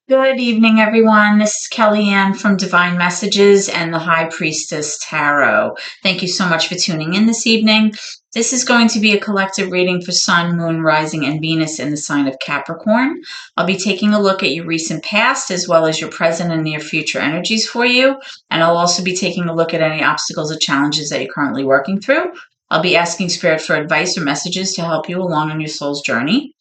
Good evening, everyone. This is Kellyanne from Divine Messages and the High Priestess Tarot. Thank you so much for tuning in this evening. This is going to be a collective reading for Sun, Moon, Rising, and Venus in the sign of Capricorn. I'll be taking a look at your recent past as well as your present and near future energies for you. And I'll also be taking a look at any obstacles or challenges that you're currently working through. I'll be asking Spirit for advice or messages to help you along on your soul's journey.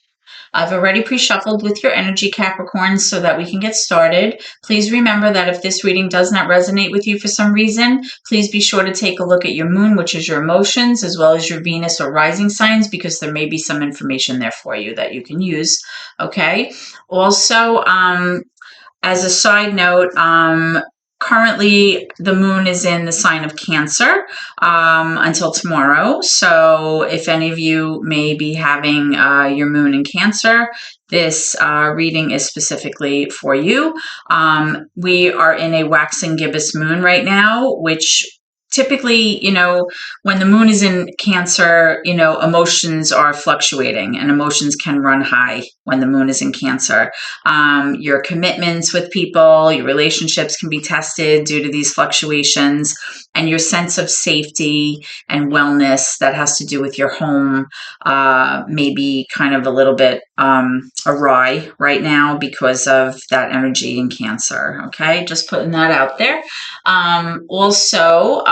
I've already pre-shuffled with your energy, Capricorn, so that we can get started. Please remember that if this reading does not resonate with you for some reason, please be sure to take a look at your moon, which is your emotions, as well as your Venus or rising signs, because there may be some information there for you that you can use. Okay. Also, as a side note, currently the moon is in the sign of Cancer until tomorrow. So if any of you may be having your moon in Cancer, this reading is specifically for you. We are in a waxing gibbous moon right now, which typically, when the moon is in Cancer, emotions are fluctuating and emotions can run high when the moon is in Cancer. Your commitments with people, your relationships can be tested due to these fluctuations, and your sense of safety and wellness that has to do with your home may be kind of a little bit awry right now because of that energy in Cancer. Okay, just putting that out there. Also,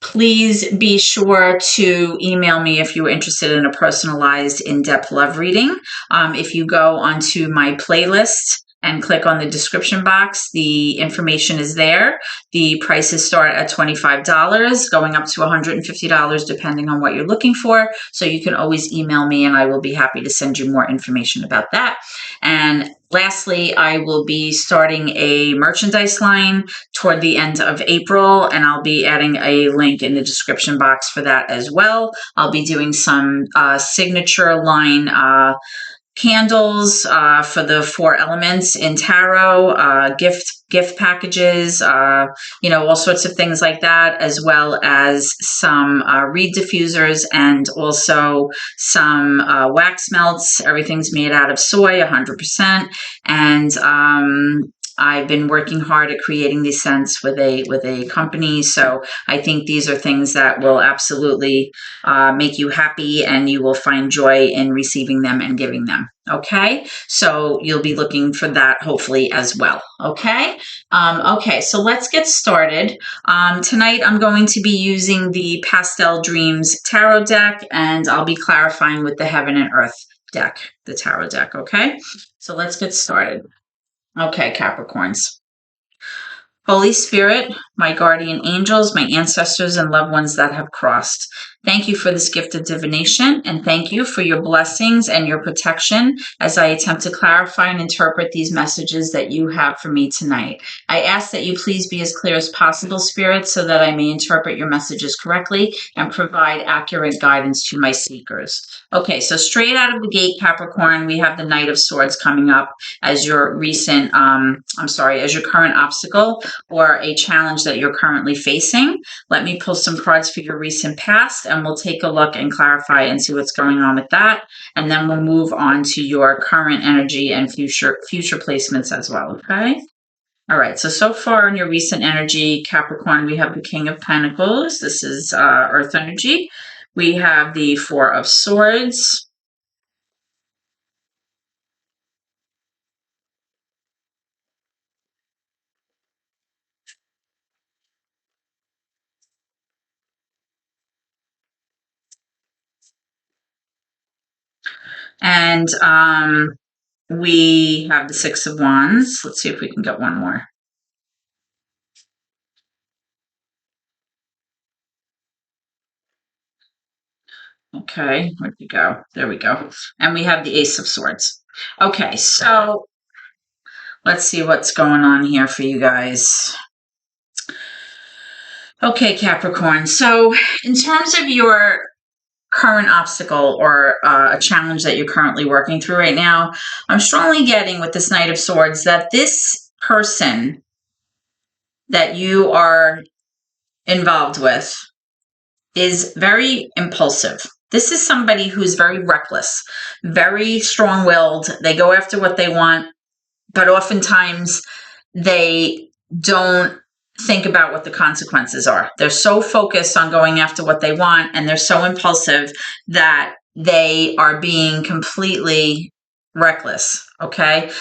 please be sure to email me if you're interested in a personalized in-depth love reading. If you go onto my playlist and click on the description box, the information is there. The prices start at $25, going up to $150 depending on what you're looking for. So you can always email me and I will be happy to send you more information about that. And lastly, I will be starting a merchandise line toward the end of April, and I'll be adding a link in the description box for that as well. I'll be doing some signature line candles for the 4 elements in tarot, gift packages, all sorts of things like that, as well as some reed diffusers and also some wax melts. Everything's made out of soy, 100%. And I've been working hard at creating these scents with a company, so I think these are things that will absolutely make you happy, and you will find joy in receiving them and giving them. Okay, so you'll be looking for that hopefully as well. Okay, so let's get started. Tonight I'm going to be using the Pastel Dreams Tarot deck, and I'll be clarifying with the Heaven and Earth deck, the tarot deck. Okay, so let's get started. Okay, Capricorns. Holy Spirit, my guardian angels, my ancestors and loved ones that have crossed, thank you for this gift of divination, and thank you for your blessings and your protection as I attempt to clarify and interpret these messages that you have for me tonight. I ask that you please be as clear as possible, Spirit, so that I may interpret your messages correctly and provide accurate guidance to my seekers. Okay, so straight out of the gate, Capricorn, we have the Knight of Swords coming up as your recent, as your current obstacle or a challenge that you're currently facing. Let me pull some cards for your recent past, and we'll take a look and clarify and see what's going on with that. And then we'll move on to your current energy and future placements as well, okay? All right, so far in your recent energy, Capricorn, we have the King of Pentacles. This is Earth energy. We have the Four of Swords. And we have the Six of Wands. Let's see if we can get one more. Okay, where'd we go? There we go. And we have the Ace of Swords. Okay, so let's see what's going on here for you guys. Okay, Capricorn. So in terms of your current obstacle or a challenge that you're currently working through right now, I'm strongly getting with this Knight of Swords that this person that you are involved with is very impulsive. This is somebody who's very reckless, very strong-willed. They go after what they want but oftentimes they don't think about what the consequences are. They're so focused on going after what they want, and they're so impulsive that they are being completely reckless. Okay.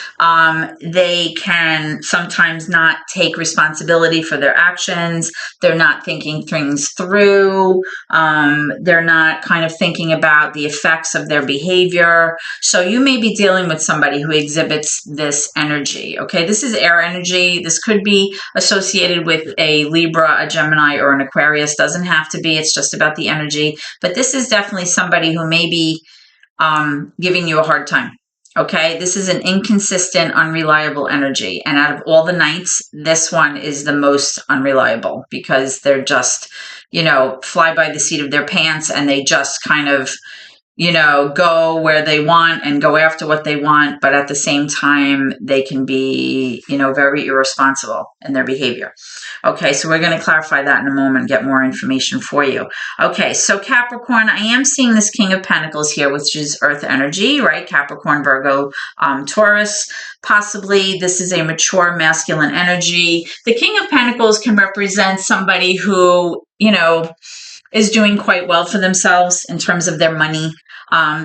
They can sometimes not take responsibility for their actions. They're not thinking things through. They're not kind of thinking about the effects of their behavior. So you may be dealing with somebody who exhibits this energy. Okay. This is air energy. This could be associated with a Libra, a Gemini, or an Aquarius. Doesn't have to be. It's just about the energy. But this is definitely somebody who may be giving you a hard time. Okay, this is an inconsistent, unreliable energy. And out of all the nights, this one is the most unreliable because they're just, fly by the seat of their pants, and they just kind of, go where they want and go after what they want. But at the same time, they can be, very irresponsible in their behavior. Okay, so we're going to clarify that in a moment, get more information for you. Okay, so Capricorn, I am seeing this King of Pentacles here, which is earth energy, right? Capricorn, Virgo, Taurus. Possibly this is a mature masculine energy. The King of Pentacles can represent somebody who, is doing quite well for themselves in terms of their money.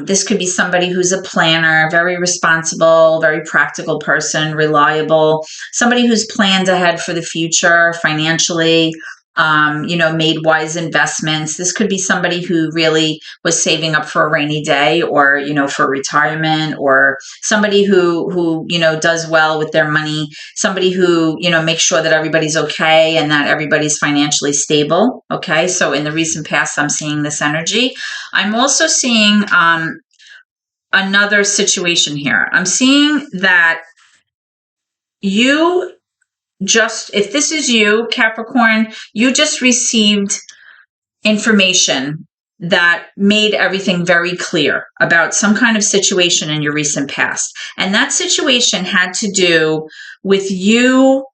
This could be somebody who's a planner, very responsible, very practical person, reliable, somebody who's planned ahead for the future financially, made wise investments. This could be somebody who really was saving up for a rainy day or, for retirement, or somebody who, does well with their money, somebody who, makes sure that everybody's okay and that everybody's financially stable. Okay. So in the recent past, I'm seeing this energy. I'm also seeing, another situation here. I'm seeing that if this is you, Capricorn, you just received information that made everything very clear about some kind of situation in your recent past. And that situation had to do with you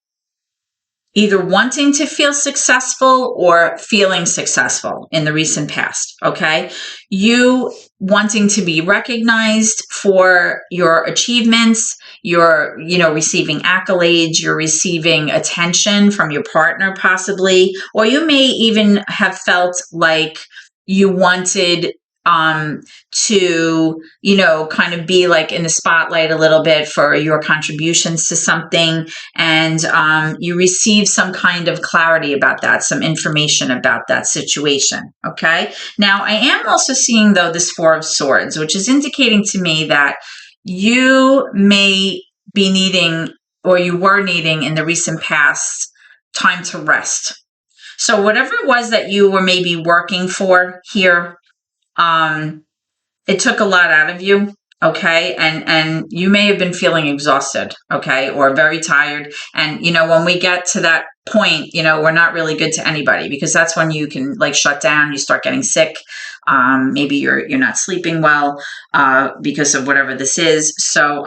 either wanting to feel successful or feeling successful in the recent past. Okay. You wanting to be recognized for your achievements, you're, receiving accolades, you're receiving attention from your partner possibly, or you may even have felt like you wanted to, kind of be like in the spotlight a little bit for your contributions to something. And you receive some kind of clarity about that, some information about that situation. Okay. Now, I am also seeing, though, this Four of Swords, which is indicating to me that you may be needing, or you were needing in the recent past, time to rest. So whatever it was that you were maybe working for here, it took a lot out of you. Okay. And you may have been feeling exhausted. Okay. Or very tired. And, when we get to that point, we're not really good to anybody, because that's when you can like shut down, you start getting sick. Maybe you're not sleeping well, because of whatever this is. So,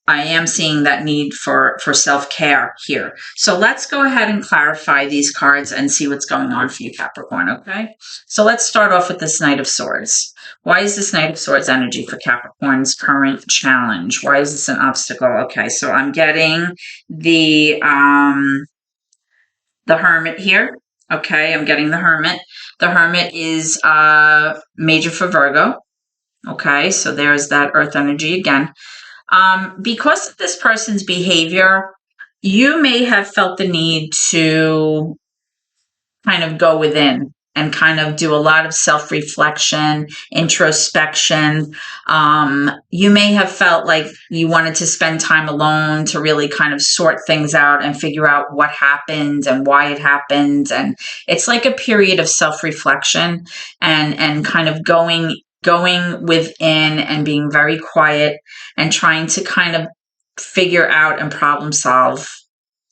I am seeing that need for self-care here. So let's go ahead and clarify these cards and see what's going on for you, Capricorn. Okay. So let's start off with this Knight of Swords. Why is this Knight of Swords energy for Capricorn's current challenge? Why is this an obstacle? Okay. So I'm getting the Hermit here. Okay. I'm getting the Hermit. The Hermit is major for Virgo. Okay. So there's that earth energy again. Because of this person's behavior, you may have felt the need to kind of go within and kind of do a lot of self-reflection, introspection. You may have felt like you wanted to spend time alone to really kind of sort things out and figure out what happened and why it happened. And it's like a period of self-reflection and kind of going within and being very quiet and trying to kind of figure out and problem solve,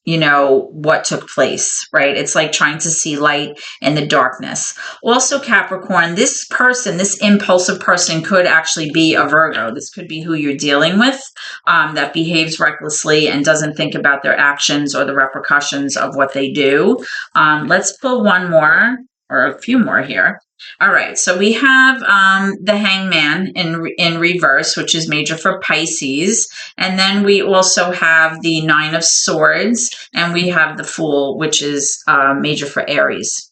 what took place, right? It's like trying to see light in the darkness. Also, Capricorn, this impulsive person could actually be a Virgo. This could be who you're dealing with, that behaves recklessly and doesn't think about their actions or the repercussions of what they do. Let's pull one more or a few more here. All right, so we have the Hangman in reverse, which is major for Pisces, and then we also have the Nine of Swords, and we have the Fool, which is major for Aries.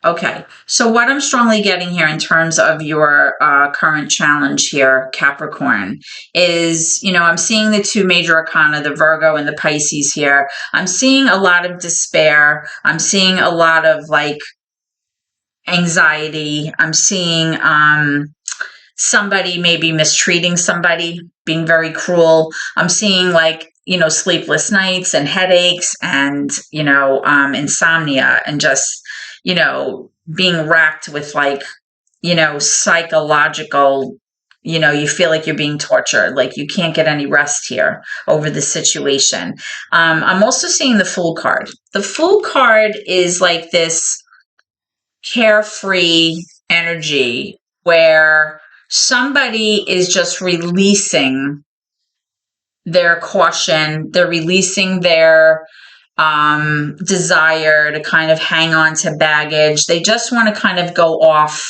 Okay, so what I'm strongly getting here in terms of your current challenge here, Capricorn, is, I'm seeing the two major arcana, the Virgo and the Pisces here. I'm seeing a lot of despair. I'm seeing a lot of like anxiety. I'm seeing somebody maybe mistreating somebody, being very cruel. I'm seeing like, sleepless nights and headaches and, insomnia and just, being racked with like, psychological, you feel like you're being tortured, like you can't get any rest here over the situation. I'm also seeing the Fool card. The Fool card is like this carefree energy where somebody is just releasing their caution, they're releasing their desire to kind of hang on to baggage. They just want to kind of go off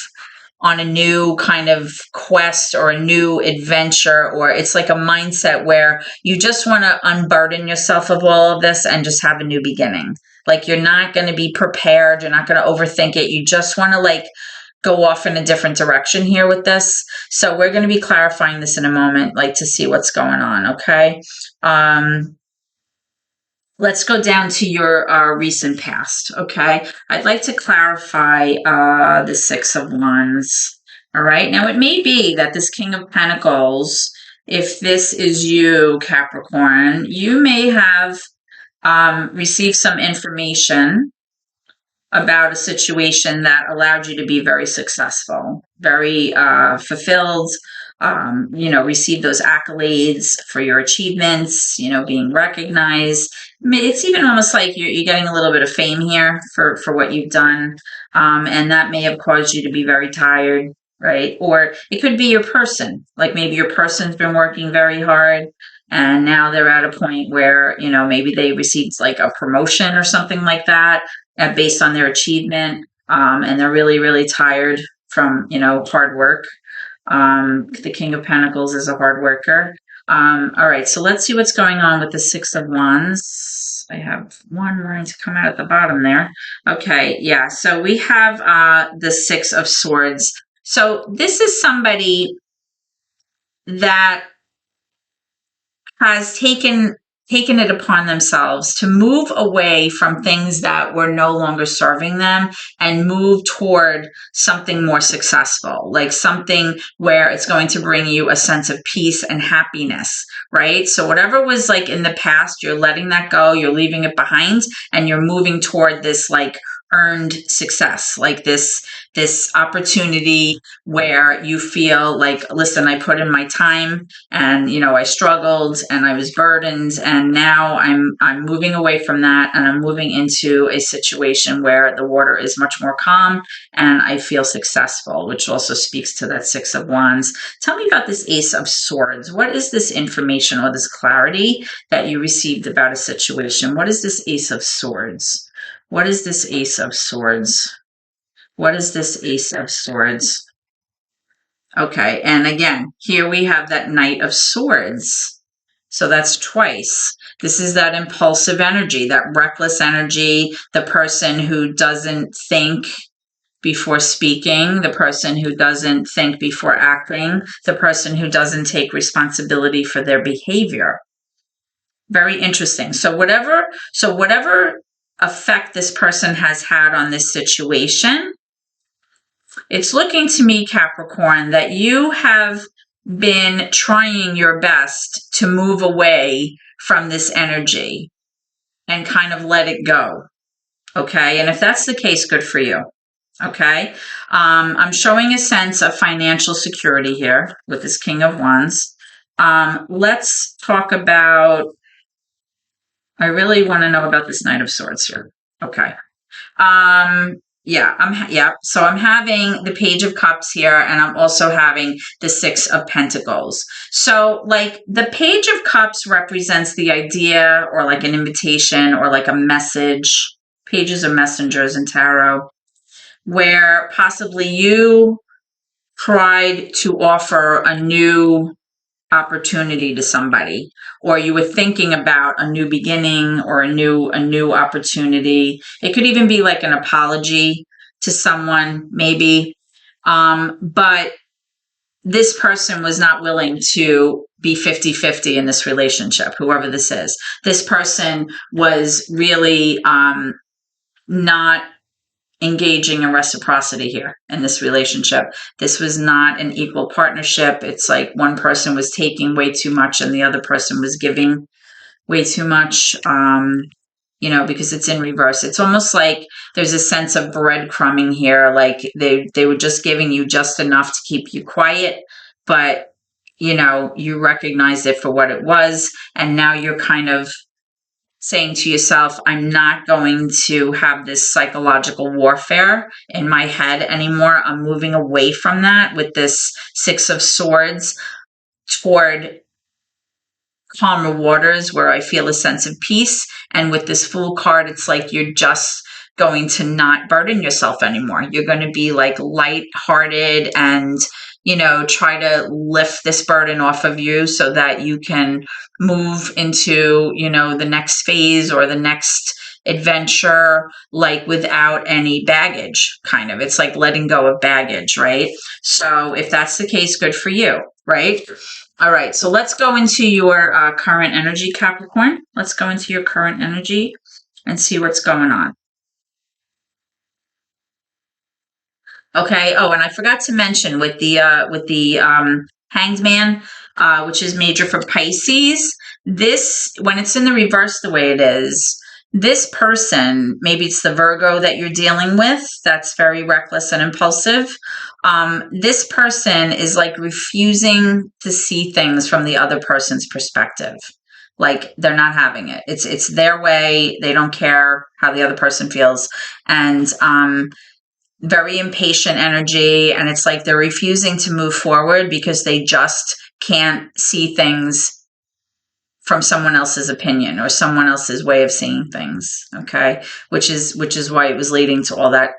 on a new kind of quest or a new adventure, or it's like a mindset where you just want to unburden yourself of all of this and just have a new beginning. Like you're not going to be prepared, you're not going to overthink it. You just want to like go off in a different direction here with this. So we're going to be clarifying this in a moment, like to see what's going on. Okay. Let's go down to your recent past, okay? I'd like to clarify the Six of Wands, all right? Now, it may be that this King of Pentacles, if this is you, Capricorn, you may have received some information about a situation that allowed you to be very successful, very fulfilled, receive those accolades for your achievements, being recognized. I mean, it's even almost like you're getting a little bit of fame here for what you've done. And that may have caused you to be very tired, right? Or it could be your person, like maybe your person's been working very hard and now they're at a point where, maybe they received like a promotion or something like that based on their achievement. And they're really, really tired from, hard work. The King of Pentacles is a hard worker. All right, so let's see what's going on with the Six of Wands. I have one line to come out at the bottom there. Okay, yeah, so we have the Six of Swords. So this is somebody that has taken it upon themselves to move away from things that were no longer serving them and move toward something more successful, like something where it's going to bring you a sense of peace and happiness, right? So whatever was like in the past, you're letting that go, you're leaving it behind, and you're moving toward this like earned success, like this opportunity where you feel like, listen, I put in my time and, I struggled and I was burdened, and now I'm moving away from that and I'm moving into a situation where the water is much more calm and I feel successful, which also speaks to that Six of Wands. Tell me about this Ace of Swords. What is this information or this clarity that you received about a situation? What is this Ace of Swords? What is this Ace of Swords? What is this Ace of Swords? Okay, and again, here we have that Knight of Swords. So that's twice. This is that impulsive energy, that reckless energy, the person who doesn't think before speaking, the person who doesn't think before acting, the person who doesn't take responsibility for their behavior. Very interesting. So whatever effect this person has had on this situation, it's looking to me, Capricorn, that you have been trying your best to move away from this energy and kind of let it go. Okay. And if that's the case, good for you. Okay. I'm showing a sense of financial security here with this King of Wands. Let's talk about, I really want to know about this Knight of Swords here. Okay. So I'm having the Page of Cups here, and I'm also having the Six of Pentacles. So like the Page of Cups represents the idea or like an invitation or like a message. Pages are messengers in tarot. where possibly you tried to offer a new opportunity to somebody, or you were thinking about a new beginning or a new opportunity. It could even be like an apology to someone, maybe. But this person was not willing to be 50-50 in this relationship, whoever this is. This person was really not engaging in reciprocity here in this relationship. This was not an equal partnership. It's like one person was taking way too much and the other person was giving way too much. Because it's in reverse. It's almost like there's a sense of breadcrumbing here. Like they were just giving you just enough to keep you quiet, but you recognized it for what it was, and now you're kind of saying to yourself, I'm not going to have this psychological warfare in my head anymore. I'm moving away from that with this Six of Swords toward calmer waters where I feel a sense of peace. And with this Fool card, it's like you're just going to not burden yourself anymore. You're going to be like lighthearted and, try to lift this burden off of you so that you can move into, the next phase or the next adventure, like without any baggage, kind of. It's like letting go of baggage, right? So if that's the case, good for you, right? All right, so let's go into your current energy, Capricorn. Let's go into your current energy and see what's going on. Okay. Oh, and I forgot to mention with the Hanged Man, which is major for Pisces. This, when it's in the reverse the way it is, this person, maybe it's the Virgo that you're dealing with, that's very reckless and impulsive. This person is like refusing to see things from the other person's perspective. Like they're not having it. It's their way. They don't care how the other person feels, and very impatient energy, and it's like they're refusing to move forward because they just can't see things from someone else's opinion or someone else's way of seeing things. Okay, which is why it was leading to all that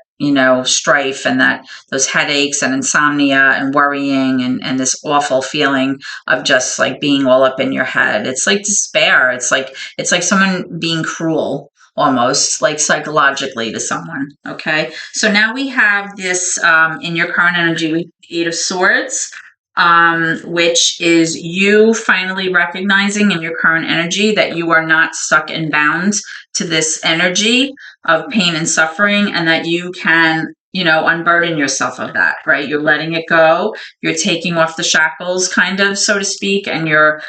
strife and that those headaches and insomnia and worrying and this awful feeling of just like being all up in your head. It's like despair. It's like someone being cruel, almost like psychologically to someone. Okay, so now we have this in your current energy, Eight of Swords, which is you finally recognizing in your current energy that you are not stuck and bound to this energy of pain and suffering, and that you can unburden yourself of that, right? You're letting it go. You're taking off the shackles, kind of, so to speak, and you're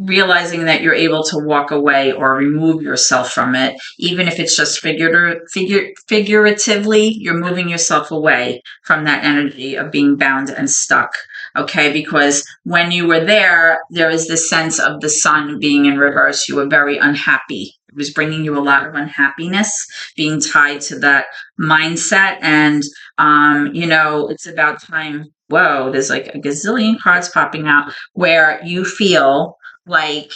realizing that you're able to walk away or remove yourself from it, even if it's just figuratively, you're moving yourself away from that energy of being bound and stuck. Okay, because when you were there is this sense of the sun being in reverse. You were very unhappy. It was bringing you a lot of unhappiness, being tied to that mindset. And, it's about time. Whoa, there's like a gazillion cards popping out where you feel like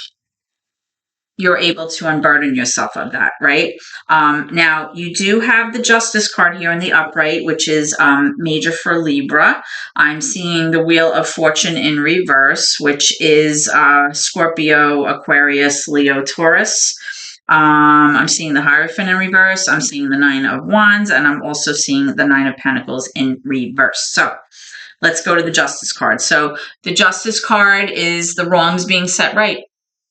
you're able to unburden yourself of that, right? Now, you do have the Justice card here in the upright, which is major for Libra. I'm seeing the Wheel of Fortune in reverse, which is Scorpio, Aquarius, Leo, Taurus. I'm seeing the Hierophant in reverse. I'm seeing the Nine of Wands, and I'm also seeing the Nine of Pentacles in reverse. So let's go to the Justice card. So the Justice card is the wrongs being set right.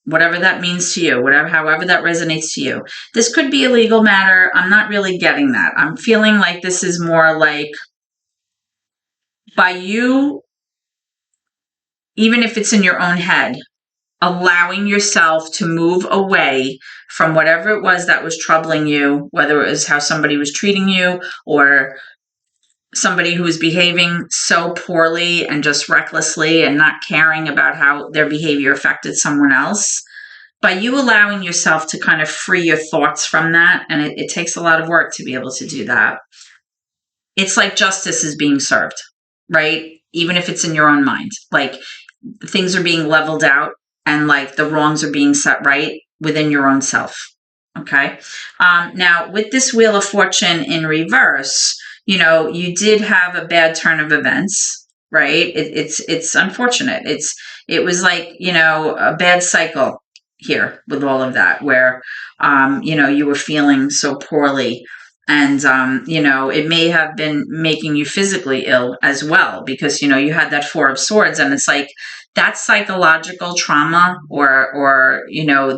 Whatever that means to you, however that resonates to you. This could be a legal matter. I'm not really getting that. I'm feeling like this is more like by you, even if it's in your own head, allowing yourself to move away from whatever it was that was troubling you, whether it was how somebody was treating you or somebody who was behaving so poorly and just recklessly and not caring about how their behavior affected someone else. By you allowing yourself to kind of free your thoughts from that, and it takes a lot of work to be able to do that, it's like justice is being served, right? Even if it's in your own mind. Like things are being leveled out and like the wrongs are being set right within your own self. Okay. Now, with this Wheel of Fortune in reverse, you did have a bad turn of events, right? It's unfortunate. It was like, a bad cycle here with all of that, where, you were feeling so poorly. And, it may have been making you physically ill as well, because, you had that Four of Swords, and it's like that psychological trauma, or,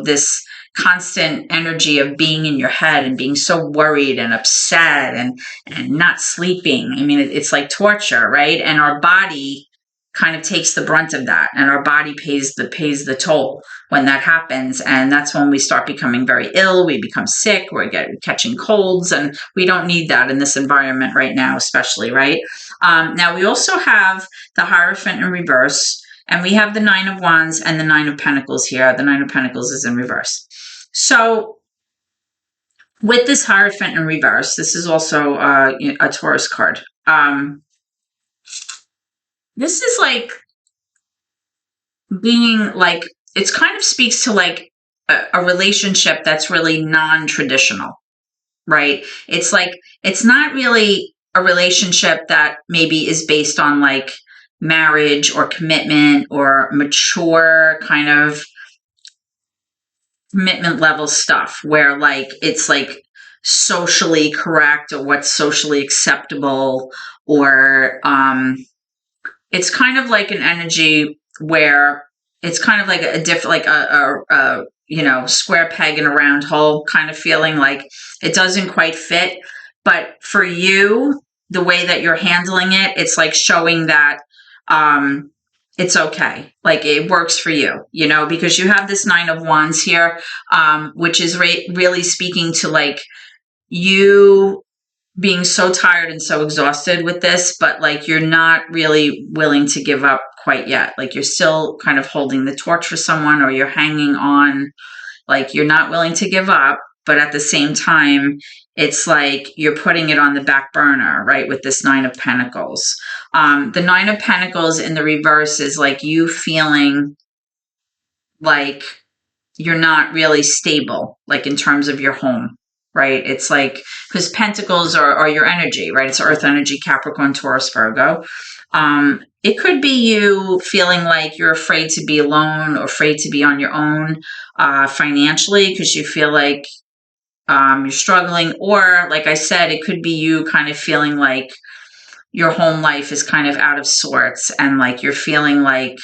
this constant energy of being in your head and being so worried and upset and not sleeping. I mean, it's like torture, right? And our body kind of takes the brunt of that, and our body pays the toll when that happens. And that's when we start becoming very ill. We become sick. We're catching colds, and we don't need that in this environment right now, especially, right? Now we also have the Hierophant in reverse, and we have the Nine of Wands and the Nine of Pentacles here. The Nine of Pentacles is in reverse. So with this Hierophant in reverse, this is also a Taurus card. This is like being like, it kind of speaks to like a relationship that's really non-traditional, right? It's like, it's not really a relationship that maybe is based on like marriage or commitment or mature kind of commitment level stuff, where like it's like socially correct or what's socially acceptable, or it's kind of like an energy where it's kind of like a different, like a square peg in a round hole kind of feeling, like it doesn't quite fit. But for you, the way that you're handling it, it's like showing that it's okay. Like it works for you, because you have this Nine of Wands here, which is really speaking to like you being so tired and so exhausted with this, but like you're not really willing to give up quite yet. Like you're still kind of holding the torch for someone, or you're hanging on, like you're not willing to give up, but at the same time, it's like you're putting it on the back burner, right? With this Nine of Pentacles. The Nine of Pentacles in the reverse is like you feeling like you're not really stable, like in terms of your home, right? It's like, because pentacles are your energy, right? It's earth energy, Capricorn, Taurus, Virgo. It could be you feeling like you're afraid to be alone, or afraid to be on your own financially, because you feel like you're struggling. Or, like I said, it could be you kind of feeling like your home life is kind of out of sorts, and like you're feeling like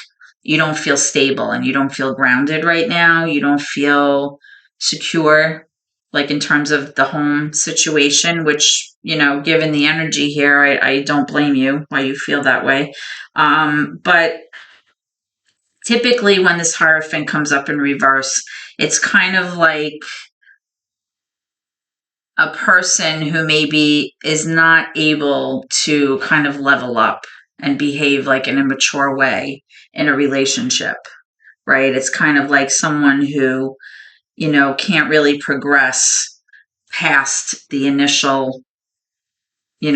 you don't feel stable and you don't feel grounded right now. You don't feel secure, like in terms of the home situation, which, given the energy here, I don't blame you why you feel that way. But typically when this Hierophant comes up in reverse, it's kind of like a person who maybe is not able to kind of level up and behave like in a mature way in a relationship, right? It's kind of like someone who, can't really progress past the initial,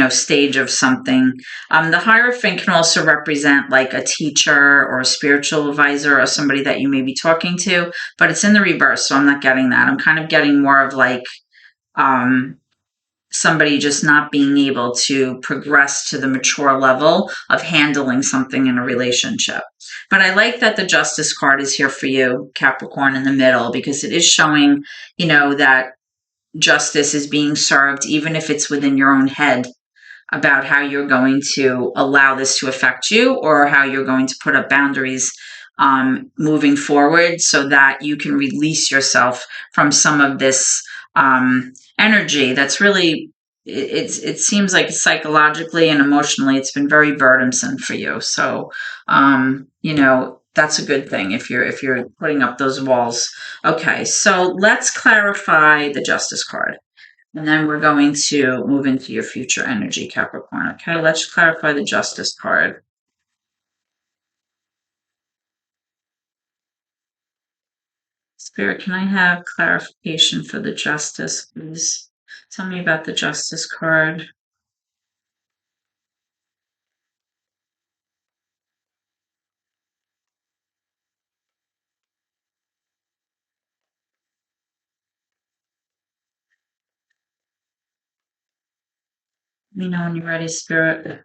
stage of something. The Hierophant can also represent like a teacher or a spiritual advisor or somebody that you may be talking to, but it's in the reverse, so I'm not getting that. I'm kind of getting more of like, somebody just not being able to progress to the mature level of handling something in a relationship. But I like that the Justice card is here for you, Capricorn, in the middle, because it is showing, that justice is being served, even if it's within your own head, about how you're going to allow this to affect you, or how you're going to put up boundaries moving forward, so that you can release yourself from some of this energy that's really, it seems like psychologically and emotionally it's been very burdensome for you. So that's a good thing if you're putting up those walls. Okay, so let's clarify the Justice card, and then we're going to move into your future energy, Capricorn. Okay, let's clarify the Justice card. Spirit, can I have clarification for the Justice, please? Tell me about the Justice card. me know when you're ready, Spirit.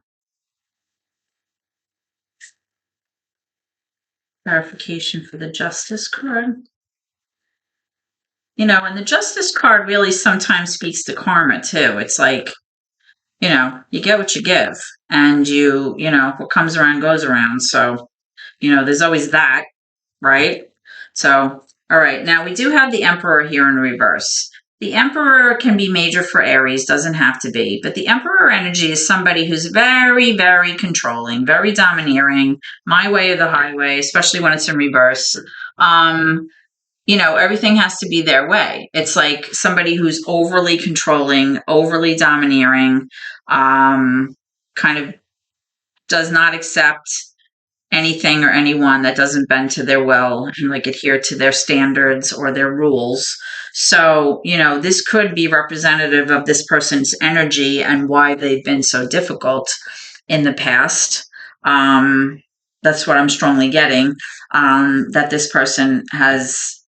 Clarification for the Justice card. And the Justice card really sometimes speaks to karma too. It's like, you get what you give, and what comes around goes around. So, there's always that, right? So, all right. Now we do have the Emperor here in reverse. The Emperor can be major for Aries, doesn't have to be, but the Emperor energy is somebody who's very, very controlling, very domineering, my way or the highway, especially when it's in reverse. Everything has to be their way. It's like somebody who's overly controlling, overly domineering, kind of does not accept anything or anyone that doesn't bend to their will and like adhere to their standards or their rules. So, this could be representative of this person's energy and why they've been so difficult in the past. That's what I'm strongly getting, that this person has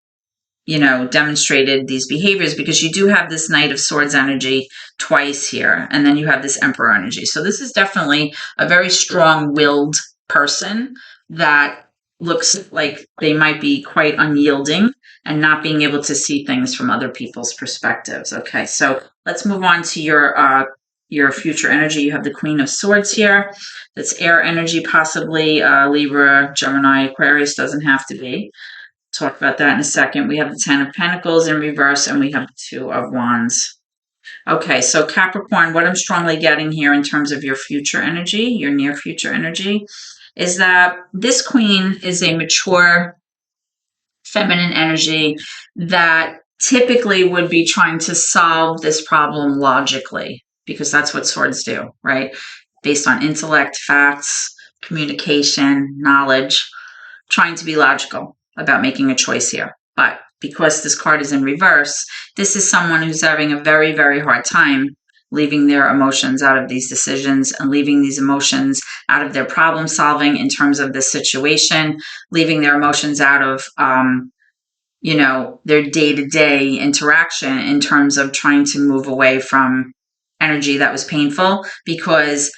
demonstrated these behaviors, because you do have this Knight of Swords energy twice here, and then you have this Emperor energy. So this is definitely a very strong-willed person that looks like they might be quite unyielding and not being able to see things from other people's perspectives. Okay, so let's move on to your future energy. You have the Queen of Swords here. That's air energy, possibly Libra, Gemini, Aquarius, doesn't have to be. Talk about that in a second. We have the Ten of Pentacles in reverse, and we have the Two of Wands. Okay, so Capricorn, what I'm strongly getting here in terms of your future energy, your near future energy, is that this Queen is a mature, feminine energy that typically would be trying to solve this problem logically, because that's what swords do, right? Based on intellect, facts, communication, knowledge, trying to be logical about making a choice here. But because this card is in reverse, this is someone who's having a very, very hard time leaving their emotions out of these decisions and leaving these emotions out of their problem solving in terms of this situation, leaving their emotions out of, their day-to-day interaction in terms of trying to move away from energy that was painful, because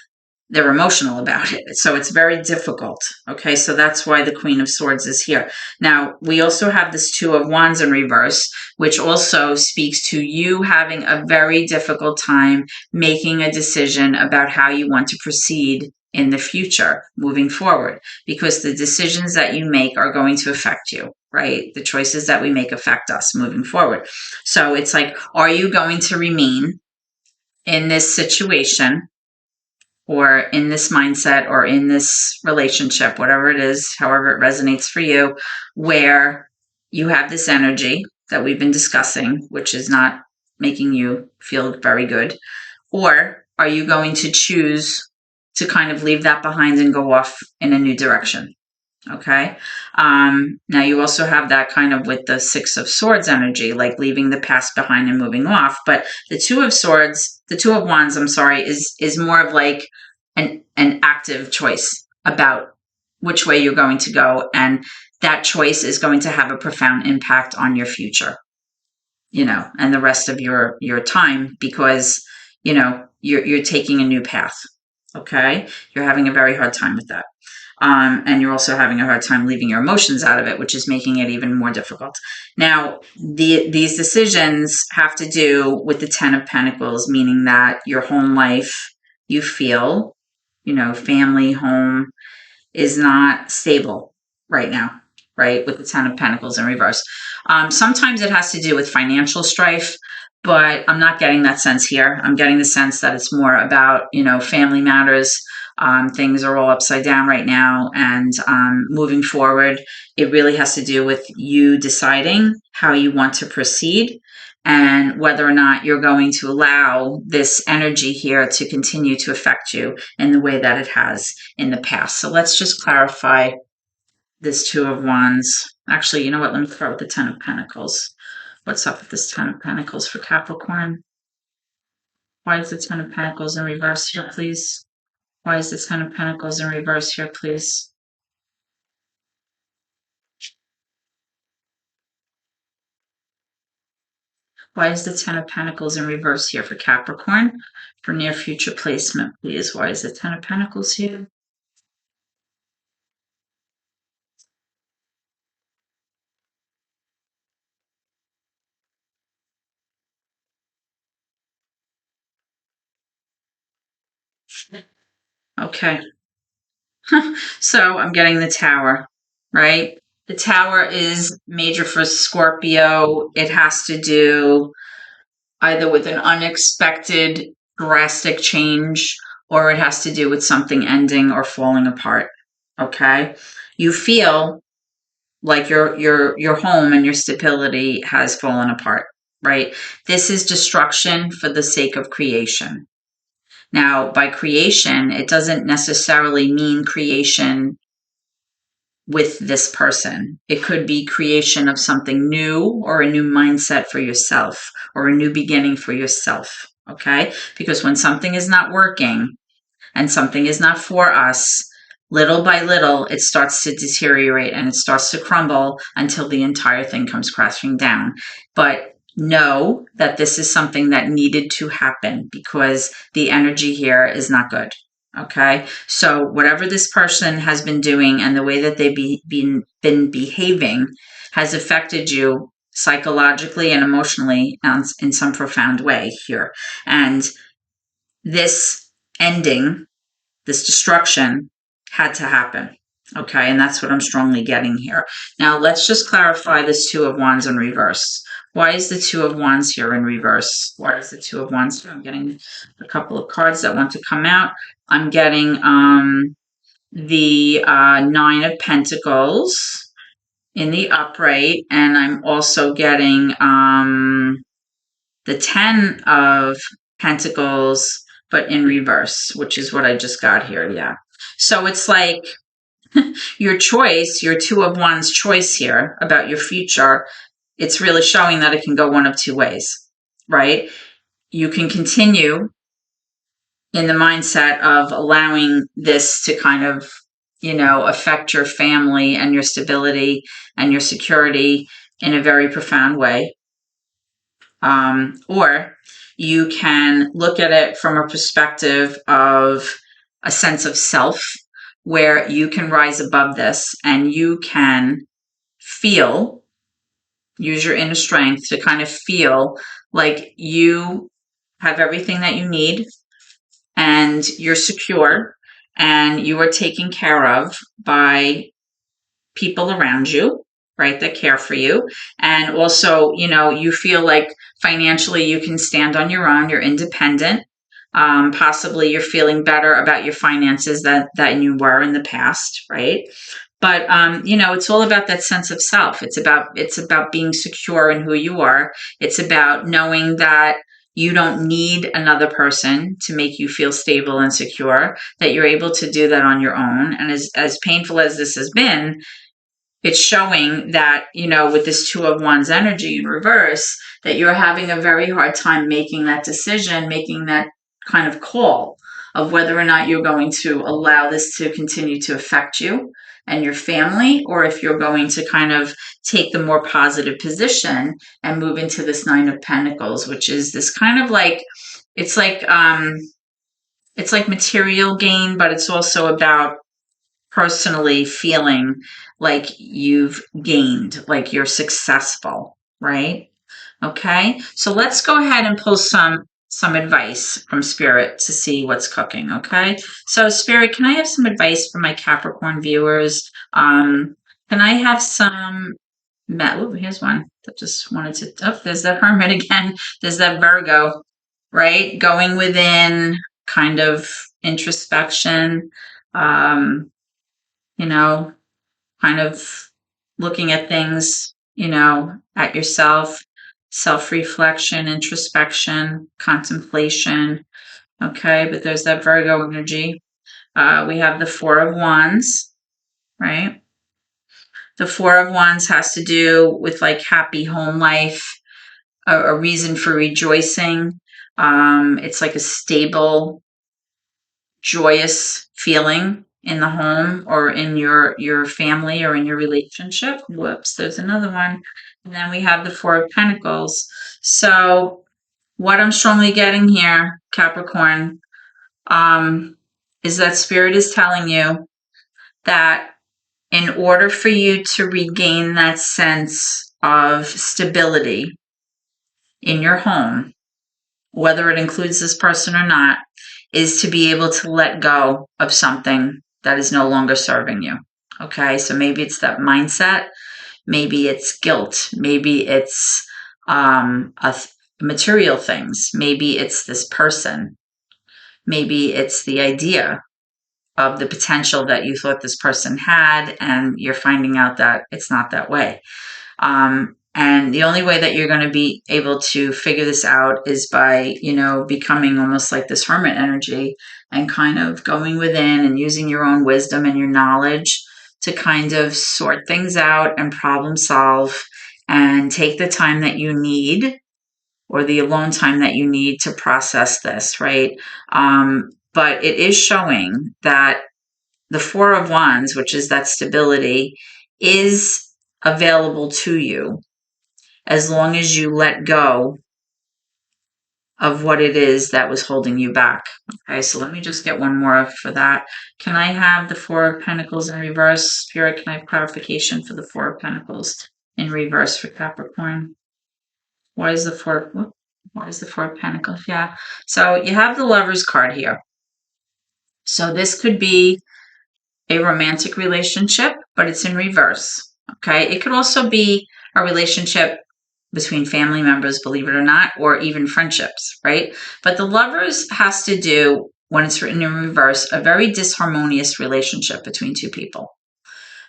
they're emotional about it. So it's very difficult. Okay, so that's why the Queen of Swords is here. Now, we also have this Two of Wands in reverse, which also speaks to you having a very difficult time making a decision about how you want to proceed in the future, moving forward, because the decisions that you make are going to affect you, right? The choices that we make affect us moving forward. So it's like, are you going to remain in this situation, or in this mindset, or in this relationship, whatever it is, however it resonates for you, where you have this energy that we've been discussing, which is not making you feel very good? Or are you going to choose to kind of leave that behind and go off in a new direction? Okay. Now you also have that kind of with the Six of Swords energy, like leaving the past behind and moving off. But the Two of Wands, I'm sorry, is more of like an active choice about which way you're going to go. And that choice is going to have a profound impact on your future, and the rest of your time, because, you're taking a new path. Okay. You're having a very hard time with that. And you're also having a hard time leaving your emotions out of it, which is making it even more difficult. Now, these decisions have to do with the Ten of Pentacles, meaning that your home life, you feel, family, home, is not stable right now, right? With the Ten of Pentacles in reverse. Sometimes it has to do with financial strife, but I'm not getting that sense here. I'm getting the sense that it's more about, family matters. Things are all upside down right now, and moving forward, it really has to do with you deciding how you want to proceed, and whether or not you're going to allow this energy here to continue to affect you in the way that it has in the past. So let's just clarify this Two of Wands. Actually, you know what? Let me start with the Ten of Pentacles. What's up with this Ten of Pentacles for Capricorn? Why is the Ten of Pentacles in reverse here, please? Why is the Ten of Pentacles in reverse here, please? Why is the Ten of Pentacles in reverse here for Capricorn? For near future placement, please. Why is the Ten of Pentacles here? Okay. So I'm getting the Tower, right? The Tower is major for Scorpio. It has to do either with an unexpected drastic change, or it has to do with something ending or falling apart. Okay? You feel like your home and your stability has fallen apart, right? This is destruction for the sake of creation. Now, by creation, it doesn't necessarily mean creation with this person. It could be creation of something new or a new mindset for yourself or a new beginning for yourself. Okay? Because when something is not working and something is not for us, little by little, it starts to deteriorate and it starts to crumble until the entire thing comes crashing down. But know that this is something that needed to happen because the energy here is not good. Okay. So whatever this person has been doing and the way that they've been behaving has affected you psychologically and emotionally in some profound way here. And this ending, this destruction had to happen. Okay, and that's what I'm strongly getting here. Now, let's just clarify this Two of Wands in reverse. Why is the Two of Wands here in reverse? Why is the Two of Wands here? I'm getting a couple of cards that want to come out. I'm getting the Nine of Pentacles in the upright, and I'm also getting the Ten of Pentacles, but in reverse, which is what I just got here. Yeah. So it's like your choice, your Two of Wands choice here about your future, it's really showing that it can go one of two ways, right? You can continue in the mindset of allowing this to kind of, affect your family and your stability and your security in a very profound way. Or you can look at it from a perspective of a sense of self where you can rise above this and you can feel, use your inner strength to kind of feel like you have everything that you need and you're secure and you are taken care of by people around you, right, that care for you. And also, you feel like financially you can stand on your own, you're independent. Possibly you're feeling better about your finances than you were in the past, right? But it's all about that sense of self. It's about being secure in who you are. It's about knowing that you don't need another person to make you feel stable and secure, that you're able to do that on your own. And as painful as this has been, it's showing that, with this Two of Wands energy in reverse, that you're having a very hard time making that decision, making that kind of call of whether or not you're going to allow this to continue to affect you and your family, or if you're going to kind of take the more positive position and move into this Nine of Pentacles, which is this kind of like, it's like, it's like material gain, but it's also about personally feeling like you've gained, like you're successful, right? Okay, so let's go ahead and pull some advice from Spirit to see what's cooking. Okay, so Spirit, can I have some advice for my Capricorn viewers? Can I have some? Oh, here's one that just wanted to. Oh, there's the Hermit again. There's that Virgo, right? Going within, kind of introspection. Um, you know, kind of looking at things, at yourself, self reflection, introspection, contemplation. Okay, but there's that Virgo energy. We have the Four of Wands, right? The Four of Wands has to do with like happy home life, a reason for rejoicing. It's like a stable, joyous feeling in the home or in your family or in your relationship. Whoops, there's another one. And then we have the Four of Pentacles. So what I'm strongly getting here, Capricorn, is that Spirit is telling you that in order for you to regain that sense of stability in your home, whether it includes this person or not, is to be able to let go of something that is no longer serving you. Okay, so maybe it's that mindset, maybe it's guilt, maybe it's material things, maybe it's this person, maybe it's the idea of the potential that you thought this person had, and you're finding out that it's not that way. And the only way that you're going to be able to figure this out is by, becoming almost like this hermit energy and kind of going within and using your own wisdom and your knowledge to kind of sort things out and problem solve and take the time that you need, or the alone time that you need to process this, right? But it is showing that the Four of Wands, which is that stability, is available to you as long as you let go of what it is that was holding you back. Okay, so let me just get one more for that. Can I have the Four of Pentacles in reverse? Spirit, can I have clarification for the Four of Pentacles in reverse for Capricorn? Why is the Four of Pentacles? Yeah, so you have the Lover's card here. So this could be a romantic relationship, but it's in reverse. Okay, it could also be a relationship between family members, believe it or not, or even friendships, right? But the Lovers has to do, when it's written in reverse, a very disharmonious relationship between two people.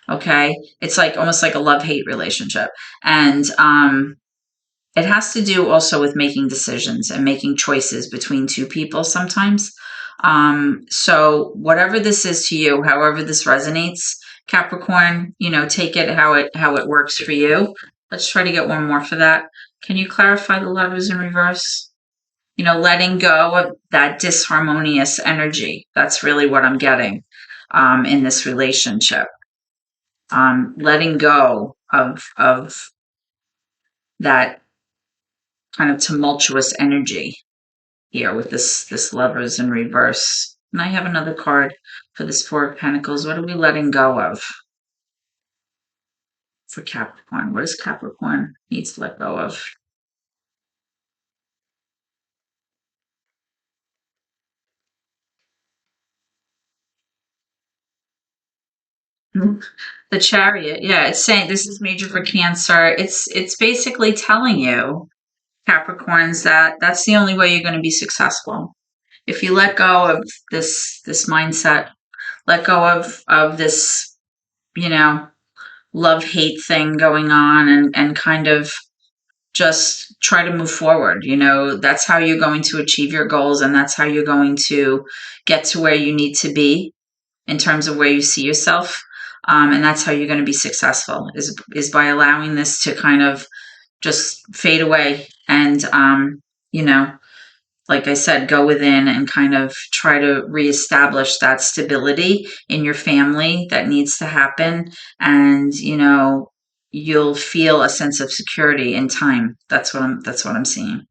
Okay, it's like almost like a love-hate relationship, and it has to do also with making decisions and making choices between two people sometimes. So whatever this is to you, however this resonates, Capricorn, take it how it works for you. Let's try to get one more for that. Can you clarify the Lovers in reverse? Letting go of that disharmonious energy. That's really what I'm getting in this relationship. Letting go of that kind of tumultuous energy here with this Lovers in reverse. And I have another card for this Four of Pentacles. What are we letting go of for Capricorn? What does Capricorn needs to let go of? The Chariot. Yeah, it's saying this is major for Cancer. It's basically telling you, Capricorns, that that's the only way you're going to be successful. If you let go of this mindset, let go of this, love-hate thing going on, and kind of just try to move forward. That's how you're going to achieve your goals, and that's how you're going to get to where you need to be in terms of where you see yourself. And that's how you're going to be successful, is by allowing this to kind of just fade away and, like I said, go within and kind of try to reestablish that stability in your family that needs to happen. And, you'll feel a sense of security in time. That's what I'm seeing.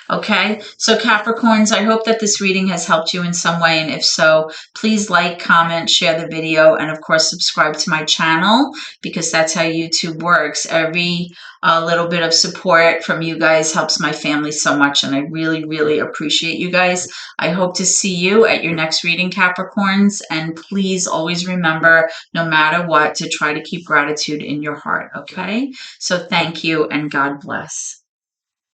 Okay. So Capricorns, I hope that this reading has helped you in some way. And if so, please like, comment, share the video, and of course, subscribe to my channel, because that's how YouTube works. Every little bit of support from you guys helps my family so much, and I really, really appreciate you guys. I hope to see you at your next reading, Capricorns, and please always remember, no matter what, to try to keep gratitude in your heart, okay? So thank you, and God bless.